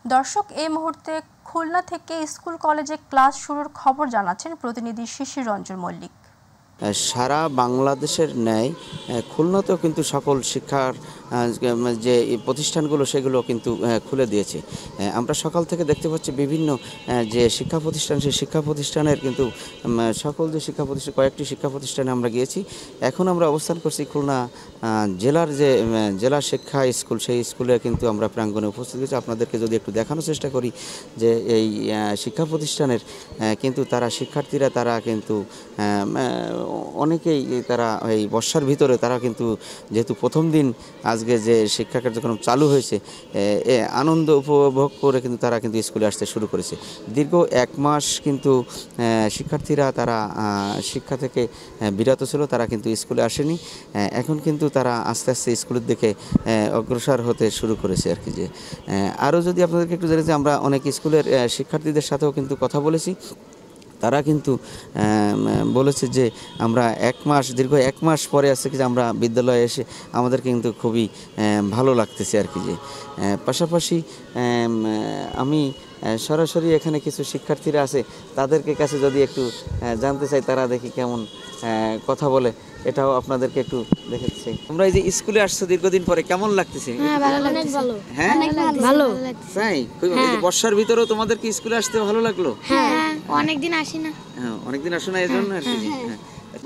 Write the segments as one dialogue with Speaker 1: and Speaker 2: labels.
Speaker 1: দর্শক, এই মুহূর্তে খুলনা থেকে স্কুল কলেজে ক্লাস শুরুর খবর জানাচ্ছেন প্রতিনিধি শিশির রঞ্জন মল্লিক।
Speaker 2: সারা বাংলাদেশের ন্যায় খুলনাতেও কিন্তু সকল শিক্ষার যে প্রতিষ্ঠানগুলো সেগুলো কিন্তু খুলে দিয়েছে। আমরা সকাল থেকে দেখতে পাচ্ছি বিভিন্ন যে শিক্ষা প্রতিষ্ঠান, সেই শিক্ষা প্রতিষ্ঠানের কিন্তু সকল যে শিক্ষা প্রতিষ্ঠান, কয়েকটি শিক্ষা প্রতিষ্ঠানে আমরা গিয়েছি। এখন আমরা অবস্থান করছি খুলনা জেলার যে জেলা শিক্ষা স্কুল, সেই স্কুলে কিন্তু আমরা প্রাঙ্গণে উপস্থিত হয়েছি। আপনাদেরকে যদি একটু দেখানোর চেষ্টা করি যে এই শিক্ষা প্রতিষ্ঠানের কিন্তু তারা শিক্ষার্থীরা তারা কিন্তু অনেকেই তারা এই বর্ষার ভিতরে তারা কিন্তু যেহেতু প্রথম দিন আজকে যে শিক্ষা কার্যক্রম চালু হয়েছে, আনন্দ উপভোগ করে কিন্তু তারা কিন্তু স্কুলে আসতে শুরু করেছে। দীর্ঘ 1 মাস কিন্তু শিক্ষার্থীরা তারা শিক্ষা থেকে বিরত ছিল, তারা কিন্তু স্কুলে আসেনি। এখন কিন্তু তারা আস্তে আস্তে স্কুলের দিকে অগ্রসর হতে শুরু করেছে আর কি। যে আরও যদি আপনাদেরকে একটু জানাচ্ছি, আমরা অনেক স্কুলের শিক্ষার্থীদের সাথেও কিন্তু কথা বলেছি। তারা কিন্তু বলেছে যে আমরা দীর্ঘ 1 মাস পরে আসছে যে আমরা বিদ্যালয়ে এসে আমাদের কিন্তু খুবই ভালো লাগতেছে আর কি। যে পাশাপাশি আমি সরাসরি এখানে কিছু শিক্ষার্থীরা আছে, তাদেরকে কাছে যদি একটু জানতে চাই তারা দেখি কেমন কথা বলে, এটাও আপনাদেরকে একটু দেখাচ্ছি। আমরা এই যে স্কুলে আসছো দীর্ঘদিন পরে, কেমন লাগতেছে? হ্যাঁ,
Speaker 3: ভালো।
Speaker 2: তাই বর্ষার ভিতরেও তোমাদের কি স্কুলে আসতে ভালো লাগলো?
Speaker 3: হ্যাঁ, অনেকদিন আসি না।
Speaker 2: হ্যাঁ, অনেকদিন আসো না, এই জন্য আর কি।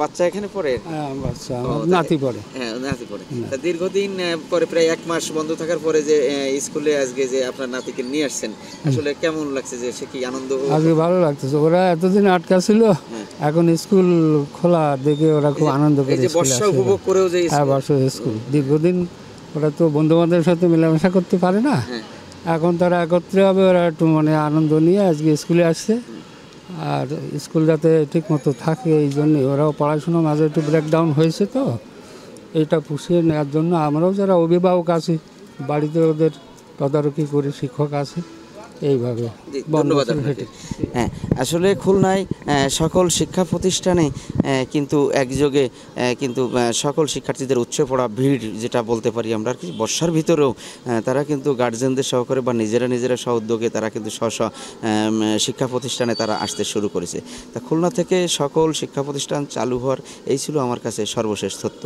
Speaker 2: বাচ্চা এখানে পড়ে?
Speaker 4: বাচ্চা নাতি পড়ে।
Speaker 2: হ্যাঁ, নাতি পড়ে। তা দীর্ঘদিন পরে, প্রায় 1 মাস বন্ধ থাকার পরে যে স্কুলে আজকে যে আপনার নাতিকে নিয়ে আসছেন, আসলে কেমন লাগছে? যে সে কি আনন্দ?
Speaker 4: আজকে ভালো লাগতেছে। ওরা এতদিন আটকা ছিল, এখন স্কুল খোলা দেখে ওরা খুব আনন্দ করে
Speaker 2: বর্ষা উপভোগ করেও যে
Speaker 4: বর্ষা স্কুল। দীর্ঘদিন ওরা তো বন্ধু বান্ধবের সাথে মেলামেশা করতে পারে না, এখন তারা একত্রে হবে, ওরা একটু মানে আনন্দ নিয়ে আজকে স্কুলে আসছে। আর স্কুল যাতে ঠিক মতো থাকে এই জন্যই, ওরাও পড়াশোনার মাঝে একটু ব্রেকডাউন হয়েছে, তো এইটা পুষিয়ে নেওয়ার জন্য আমরাও যারা অভিভাবক আছি বাড়িতে ওদের তদারকি করে, শিক্ষক আছে, এইভাবে।
Speaker 2: ধন্যবাদ আপনাকে। হ্যাঁ, আসলে খুলনায় সকল শিক্ষা প্রতিষ্ঠানে কিন্তু একযোগে কিন্তু সকল শিক্ষার্থীদের উচ্চে পড়া ভিড় যেটা বলতে পারি আমরা আর কি। বর্ষার ভিতরেও তারা কিন্তু গার্জেনদের সহকারে বা নিজেরা সহোদ্যোগে তারা কিন্তু শিক্ষা প্রতিষ্ঠানে তারা আসতে শুরু করেছে। তা খুলনা থেকে সকল শিক্ষা প্রতিষ্ঠান চালু হওয়ার এই ছিল আমার কাছে সর্বশেষ তথ্য।